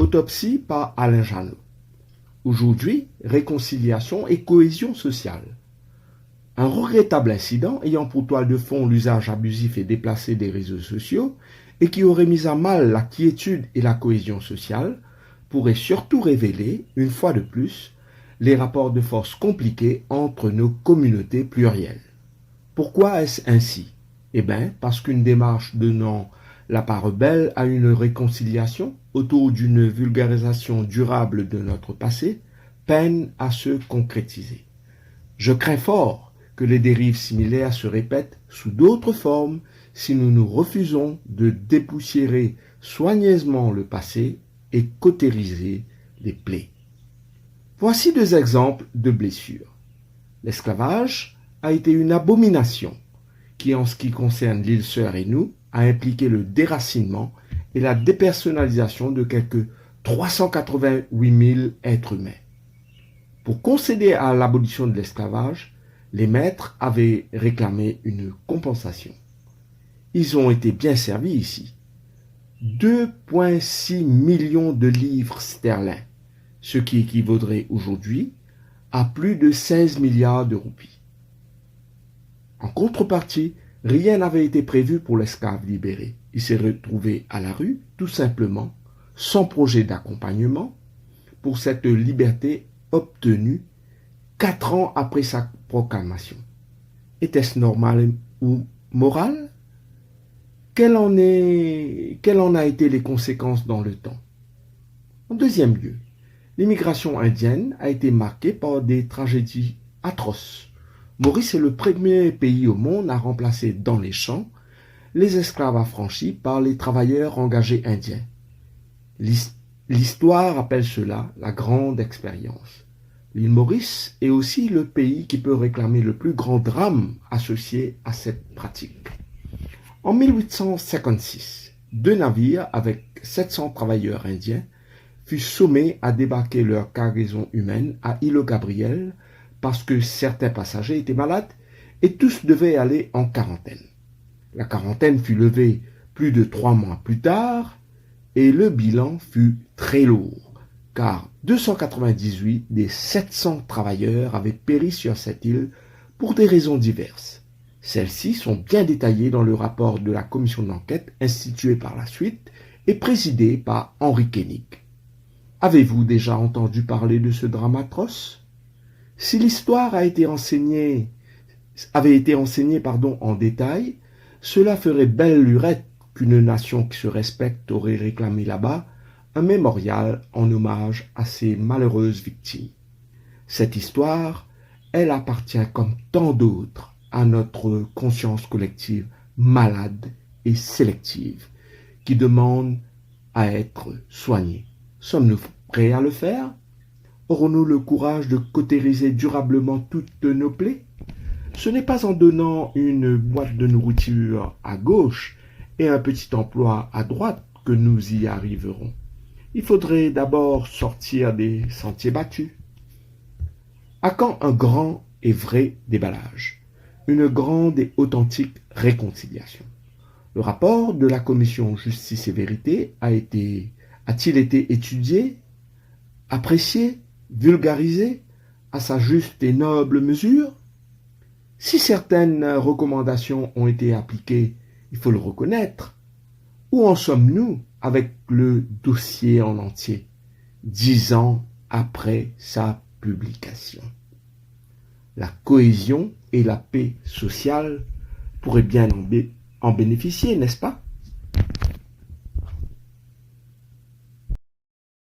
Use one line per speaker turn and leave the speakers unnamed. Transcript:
Autopsie par Alain Janot. Aujourd'hui, réconciliation et cohésion sociale. Un regrettable incident ayant pour toile de fond l'usage abusif et déplacé des réseaux sociaux et qui aurait mis à mal la quiétude et la cohésion sociale pourrait surtout révéler, une fois de plus, les rapports de force compliqués entre nos communautés plurielles. Pourquoi est-ce ainsi? Eh bien, parce qu'une démarche donnant la part belle à une réconciliation autour d'une vulgarisation durable de notre passé peine à se concrétiser. Je crains fort que les dérives similaires se répètent sous d'autres formes si nous nous refusons de dépoussiérer soigneusement le passé et cautériser les plaies. Voici 2 exemples de blessures. L'esclavage a été une abomination qui, en ce qui concerne l'île Sœur et nous, a impliqué le déracinement et la dépersonnalisation de quelques 388 000 êtres humains. Pour concéder à l'abolition de l'esclavage, les maîtres avaient réclamé une compensation. Ils ont été bien servis ici. 2,6 millions de livres sterling, ce qui équivaudrait aujourd'hui à plus de 16 milliards de roupies. En contrepartie, rien n'avait été prévu pour l'esclave libéré. Il s'est retrouvé à la rue, tout simplement, sans projet d'accompagnement, pour cette liberté obtenue 4 ans après sa proclamation. Était-ce normal ou moral? Quelles en a été les conséquences dans le temps? En deuxième lieu, l'immigration indienne a été marquée par des tragédies atroces. Maurice est le premier pays au monde à remplacer dans les champs les esclaves affranchis par les travailleurs engagés indiens. L'histoire appelle cela la grande expérience. L'île Maurice est aussi le pays qui peut réclamer le plus grand drame associé à cette pratique. En 1856, 2 navires avec 700 travailleurs indiens furent sommés à débarquer leur cargaison humaine à Île-Gabriel parce que certains passagers étaient malades et tous devaient aller en quarantaine. La quarantaine fut levée plus de 3 mois plus tard et le bilan fut très lourd, car 298 des 700 travailleurs avaient péri sur cette île pour des raisons diverses. Celles-ci sont bien détaillées dans le rapport de la commission d'enquête instituée par la suite et présidée par Henri Koenig. Avez-vous déjà entendu parler de ce drame atroce? Si l'histoire avait été enseignée en détail, cela ferait belle lurette qu'une nation qui se respecte aurait réclamé là-bas un mémorial en hommage à ces malheureuses victimes. Cette histoire, elle appartient comme tant d'autres à notre conscience collective malade et sélective qui demande à être soignée. Sommes-nous prêts à le faire? Aurons-nous le courage de cautériser durablement toutes nos plaies? Ce n'est pas en donnant une boîte de nourriture à gauche et un petit emploi à droite que nous y arriverons. Il faudrait d'abord sortir des sentiers battus. À quand un grand et vrai déballage? Une grande et authentique réconciliation. Le rapport de la commission Justice et Vérité a-t-il été étudié, apprécié, vulgarisé à sa juste et noble mesure? Si certaines recommandations ont été appliquées, il faut le reconnaître. Où en sommes-nous avec le dossier en entier, 10 ans après sa publication? La cohésion et la paix sociale pourraient bien en bénéficier, n'est-ce pas?